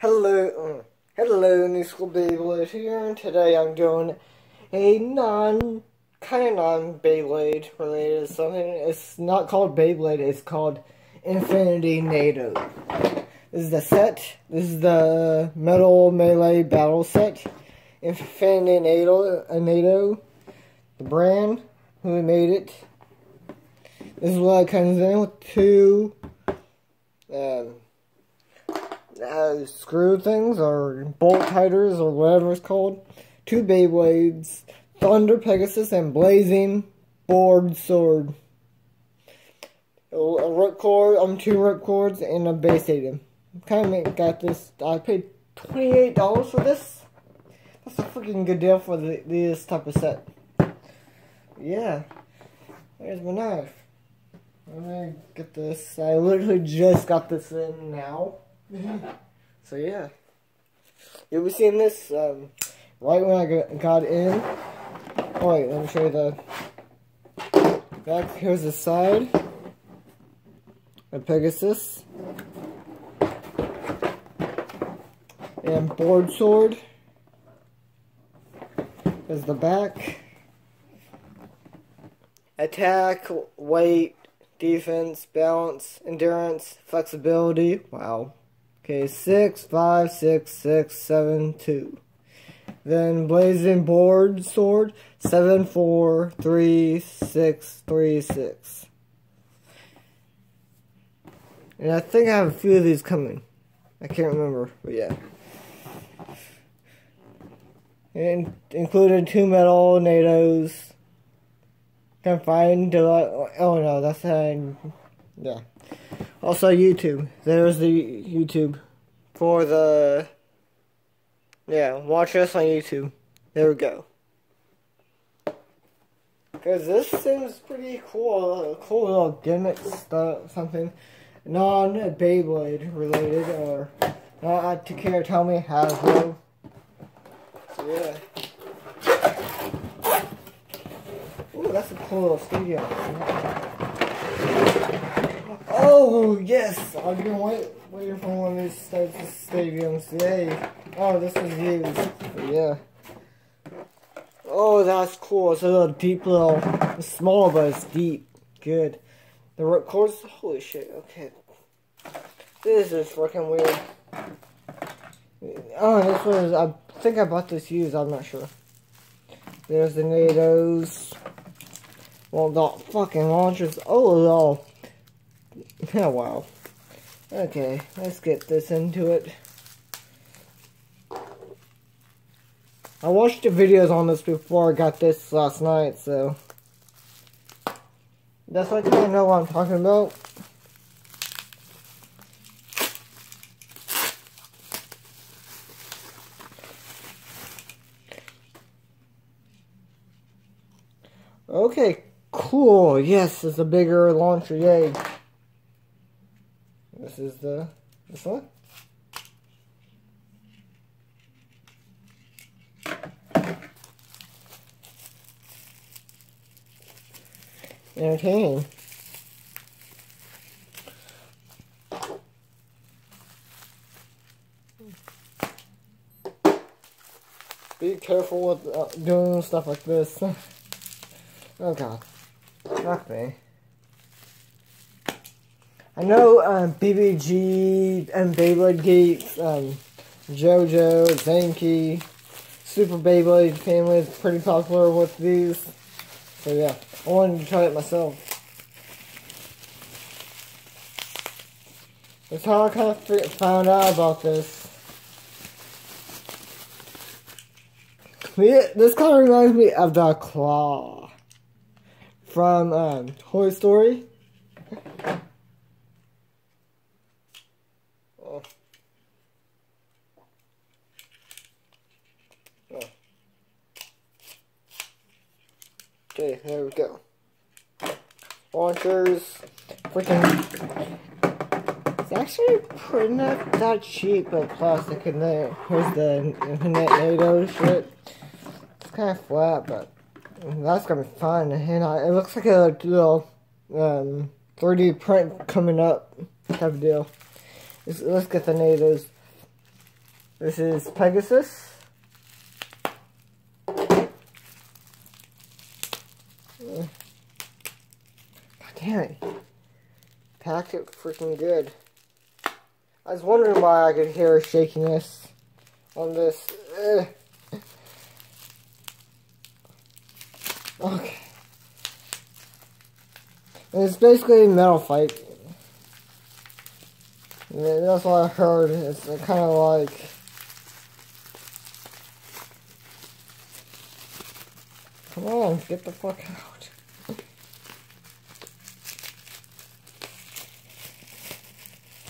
Hello, New School Beyblade here, and today I'm doing a kind of non-Beyblade related something. It's not called Beyblade, it's called Infinity Nado. This is the set. This is the Metal Melee Battle Set. Infinity Nado, the brand, who made it. This is what it comes in with two screw things, or bolt tighters, or whatever it's called. Two Beyblades, Thunder Pegasus, and Blazing Board Sword. A ripcord, two ripcords, and a base stadium. Kind of got this. I paid $28 for this. That's a freaking good deal for this type of set. Yeah, there's my knife. Let me get this. I literally just got this in now. So yeah, you'll be seeing this right when I got in. Oh wait, let me show you the back. Here's the side. A Pegasus and board sword. There's the back. Attack, weight, defense, balance, endurance, flexibility. Wow. Okay, 6, 5, 6, 6, 7, 2. Then blazing board sword, 7, 4, 3, 6, 3, 6. And I think I have a few of these coming. I can't remember, but yeah. And included two metal nados. Confined to, oh no, that's yeah. Also YouTube. There's the YouTube for the, yeah, watch us on YouTube. There we go. Because this seems pretty cool. A cool little gimmick stuff, something non-Beyblade related, or not to care tell me Hasbro. So yeah. Ooh, that's a cool little stadium. Oh, yes! I've been waiting for one of these types of stadiums. Yay. Oh, this was used. Yeah. Oh, that's cool. It's a little deep little... It's small, but it's deep. Good. The ripcords... Holy shit. Okay. This is freaking weird. Oh, this was... I think I bought this used. I'm not sure. There's the nados. Well, the fucking launchers. Oh, no. Oh, wow. Okay, let's get this into it. I watched the videos on this before I got this last night, so that's why I kind of know what I'm talking about. Okay, cool. Yes, it's a bigger launcher. Yay. This is this one. Entertaining. Be careful with doing stuff like this. Oh god. Not me. I know BBG and Beyblade Geeks, JoJo, Zanky, Super Beyblade family is pretty popular with these. So yeah, I wanted to try it myself. That's how I kind of found out about this. Yeah, this kind of reminds me of the claw from Toy Story. Okay, there we go. Launchers, freaking. It's actually pretty not that cheap, but plastic in there. Here's the nado shit. It's kind of flat, but that's gonna be fun. And it looks like a little 3D print coming up type of deal. Let's get the nados. This is Pegasus. God damn it. Packed it freaking good. I was wondering why I could hear shakiness on this. Okay. And it's basically a metal fight. And that's what I heard. It's kind of like... Come on, get the fuck out.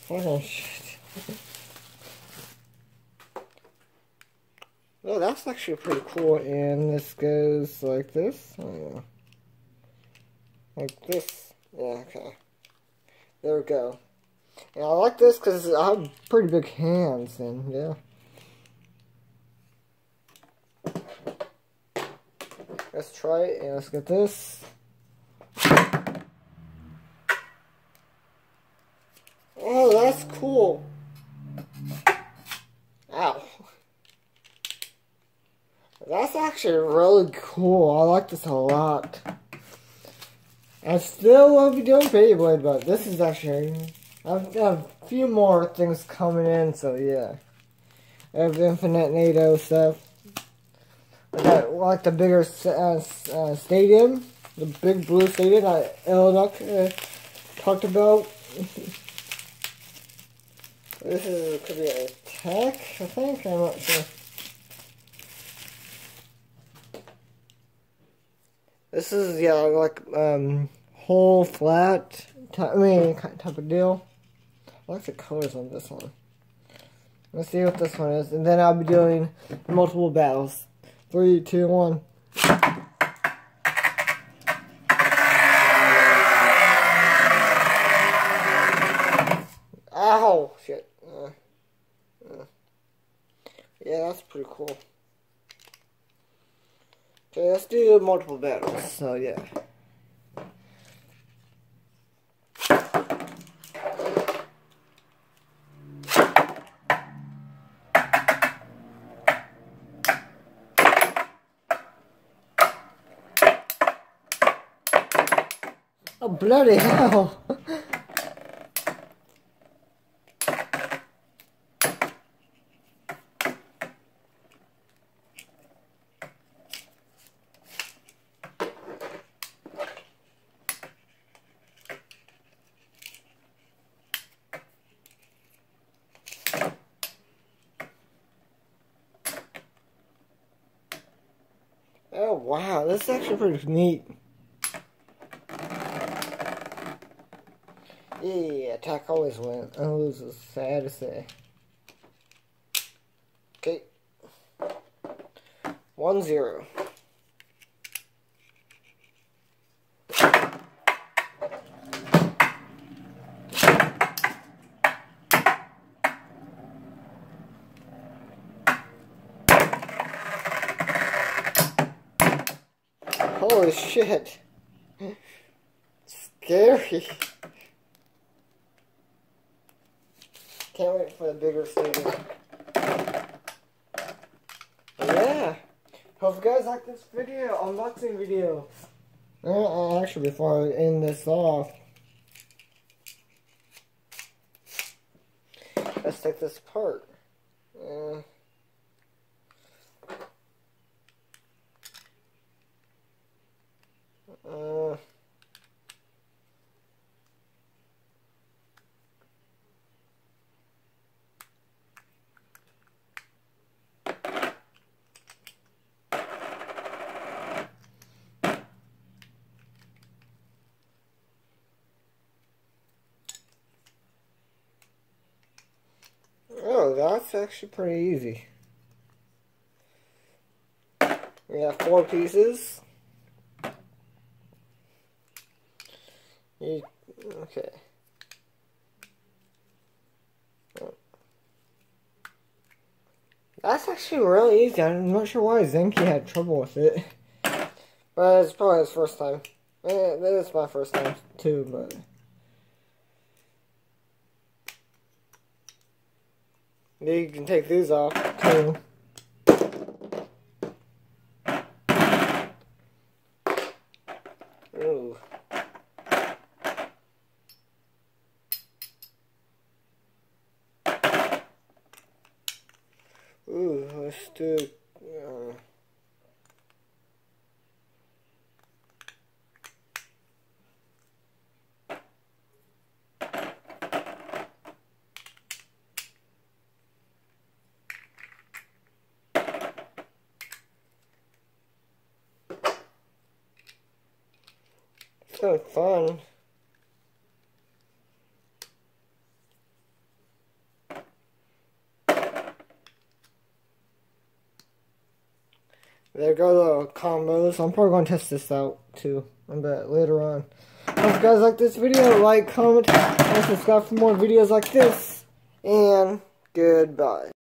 Fucking shit. Oh, that's actually pretty cool. And this goes like this. Oh, yeah. Like this. Yeah, okay. There we go. And I like this because I have pretty big hands, and yeah. Let's try it, and let's get this. Oh, that's cool. Ow. That's actually really cool. I like this a lot. I still will be doing Beyblade, but this is actually... I've got a few more things coming in, so yeah. I have infinite nado stuff. I got like the bigger stadium, the big blue stadium that Elnuck talked about. This could be a tech, I think. I'm not sure. This is like whole flat type of deal. I like the colors on this one. Let's see what this one is, and then I'll be doing multiple battles. 3, 2, 1. Ow! Shit. Yeah, that's pretty cool. Okay, let's do multiple battles. So, yeah. Oh, bloody hell! Oh, wow, this is actually pretty neat. Yeah, attack always wins. I lose, it's sad to say. Okay. 1-0. Holy shit. Scary. Can't wait for the bigger stadium. Yeah. Hope you guys like this video, unboxing video. Actually, before I end this off, let's take this apart. Oh, that's actually pretty easy. We have 4 pieces. Okay. That's actually really easy. I'm not sure why Zenki had trouble with it. But it's probably his first time. That is my first time too, but... Then you can take these off too. Ooh. Ooh, let's do it's kind of fun. There go the combos. I'm probably going to test this out too a bit later on. If you guys like this video, like, comment, and subscribe for more videos like this. And goodbye.